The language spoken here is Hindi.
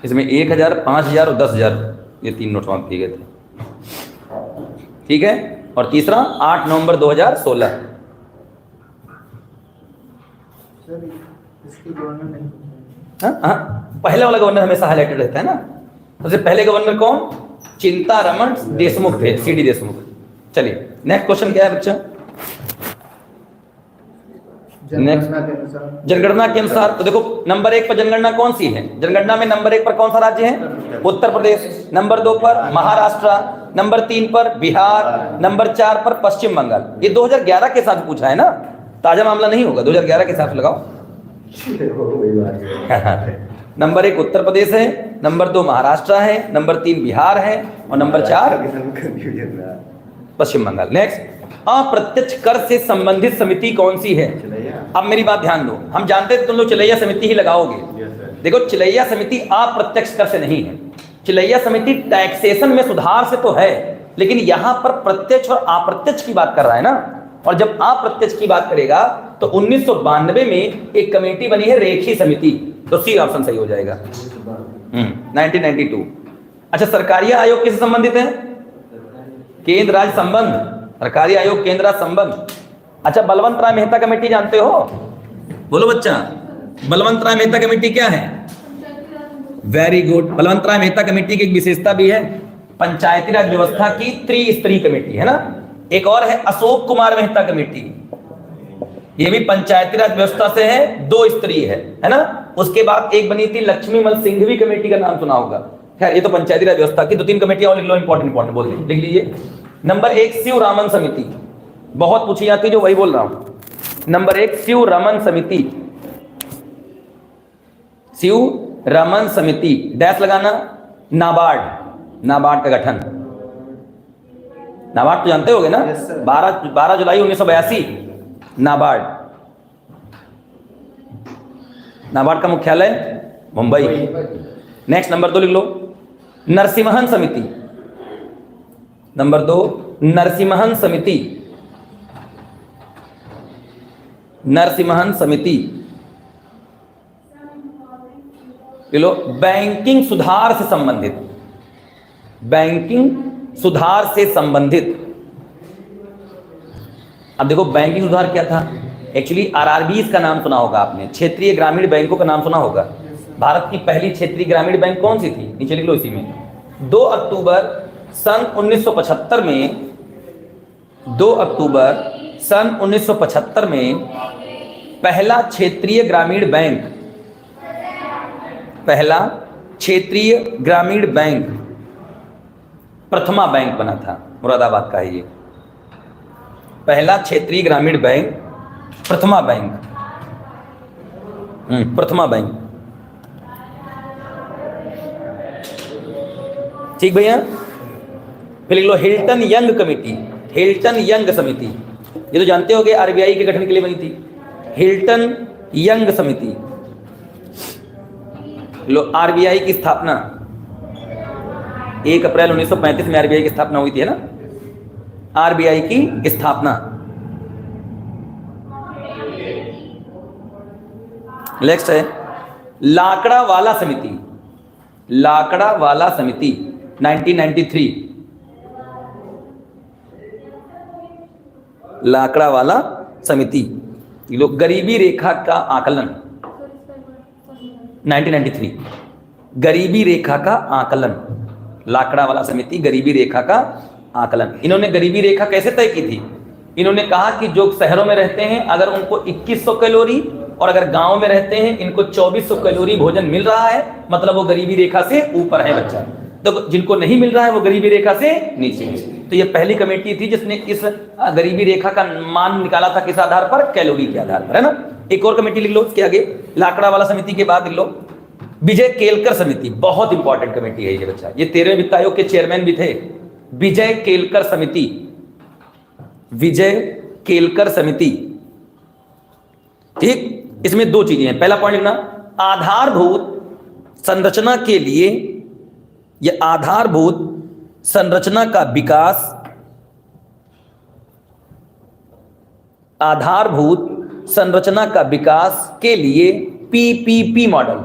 इसमें 1000, 5000 और 10,000 ये 3 नोट समाप्त किए गए थे। ठीक है। और तीसरा 8 नवंबर 2016। हाँ, पहले वाला गवर्नर हमेशा हाईलाइटेड रहता है ना। सबसे पहले गवर्नर कौन? चिंतारमण देशमुख थे, सीडी देशमुख। चलिए नेक्स्ट क्वेश्चन क्या है बच्चा? जनगणना के अनुसार तो देखो नंबर 1 पर जनगणना कौन सी है? जनगणना में नंबर 1 पर कौन सा राज्य है? उत्तर प्रदेश। नंबर 2 पर महाराष्ट्र। नंबर 3 पर बिहार। नंबर 4 पर पश्चिम बंगाल। ये 2011 के साथ पूछा है ना, ताजा मामला नहीं होगा। 2011 के साथ लगाओ। नंबर 1 उत्तर प्रदेश है, नंबर 2 महाराष्ट्र है, नंबर 3 बिहार है और नंबर 4 पश्चिम बंगाल। नेक्स्ट, अप्रत्यक्ष कर से संबंधित समिति कौन सी है? अब मेरी बात ध्यान दो, हम जानते थे तुम लोग चिलैया समिति ही लगाओगे। देखो चिलैया समिति अप्रत्यक्ष कर से नहीं है। चिलैया समिति टैक्सेशन में सुधार से तो है, लेकिन यहां पर प्रत्यक्ष और अप्रत्यक्ष की बात कर रहा है ना। और जब अप्रत्यक्ष की बात करेगा तो 1992 में एक कमेटी बनी है रेखी समिति, तो सी ऑप्शन सही हो जाएगा। 1992। अच्छा, सरकारी आयोग किससे संबंधित है? केंद्र राज्य संबंध। सरकारी आयोग केंद्र राज्य संबंध। अच्छा, बलवंत राय मेहता कमेटी जानते हो? बोलो बच्चा, बलवंत राय मेहता कमेटी क्या है? Very good. Balwant Rai Mehta committee की एक विशेषता भी है, पंचायती राज व्यवस्था की त्रिस्तरीय कमेटी है ना। एक और है अशोक कुमार मेहता कमेटी, ये भी पंचायती राज व्यवस्था से है, 2 स्तरीय है ना। उसके बाद एक बनी थी लक्ष्मीमल सिंघवी कमेटी, का नाम सुना होगा। खैर ये तो पंचायती राज व्यवस्था की 2-3 कमेटियां और लिख लो, इंपॉर्टेंट बोल लिख लीजिए। नंबर 1 शिव रामन समिति, बहुत पूछी जाती है जो वही बोल रहा हूं। नंबर 1 शिव रमन समिति, शिव रमन समिति डैश लगाना। नाबार्ड, नाबार्ड का गठन, नाबार्ड तो जानते होगे ना। 12 जुलाई 1982 नाबार्ड। नाबार्ड का मुख्यालय मुंबई। नेक्स्ट नंबर 2 लिख लो, नरसिम्हन समिति। नंबर 2 नरसिम्हन समिति, नरसिम्हन समिति लो। बैंकिंग सुधार से संबंधित, बैंकिंग सुधार से संबंधित। अब देखो बैंकिंग सुधार क्या था? एक्चुअली आरआरबीज का नाम सुना होगा आपने, क्षेत्रीय ग्रामीण बैंकों का नाम सुना होगा। भारत की पहली क्षेत्रीय ग्रामीण बैंक कौन सी थी? नीचे लिख लो इसी में। 2 अक्टूबर सन 1975 में, 2 अक्टूबर सन 1975 में पहला क्षेत्रीय ग्रामीण बैंक, पहला क्षेत्रीय ग्रामीण बैंक प्रथमा बैंक बना था। मुरादाबाद का है ये पहला क्षेत्रीय ग्रामीण बैंक, प्रथमा बैंक। प्रथमा बैंक, ठीक भैया। फिर लिख लो Hilton Young committee, Hilton Young समिति, ये तो जानते होगे आरबीआई के गठन के लिए बनी थी। हिल्टन यंग समिति लो। आरबीआई की स्थापना 1 अप्रैल 1935 में आरबीआई की स्थापना हुई थी, है ना। आरबीआई की स्थापना। नेक्स्ट है लाकड़ा वाला समिति, लाकड़ा वाला समिति 1993। लाकड़ा वाला समिति लोग। गरीबी रेखा का आकलन 1993, गरीबी रेखा का आकलन। लाकड़ा वाला समिति गरीबी रेखा का आकलन। इन्होंने गरीबी रेखा कैसे तय की थी? इन्होंने कहा कि जो शहरों में रहते हैं अगर उनको 2100 कैलोरी और अगर गांव में रहते हैं इनको 2400 कैलोरी भोजन मिल रहा है, मतलब वो गरीबी रेखा से ऊपर है बच्चा। तो जिनको नहीं मिल रहा है वो गरीबी रेखा से नीचे है। तो ये पहली कमेटी थी जिसने इस गरीबी रेखा का मान निकाला था। किस आधार पर? कैलोरी के आधार पर, है ना। एक और कमेटी लिख लो इसके आगे, लाकड़ा वाला समिति के बाद लिख लो विजय केलकर समिति। बहुत इंपॉर्टेंट कमेटी है ये बच्चा, ये 13वें वित्त आयोग के चेयरमैन भी थे। विजय केलकर समिति, विजय केलकर समिति, ठीक। इसमें 2 चीजें हैं। पहला पॉइंट लिखना, आधारभूत संरचना के लिए, यह आधारभूत संरचना का विकास, आधारभूत संरचना का विकास के लिए पीपीपी मॉडल,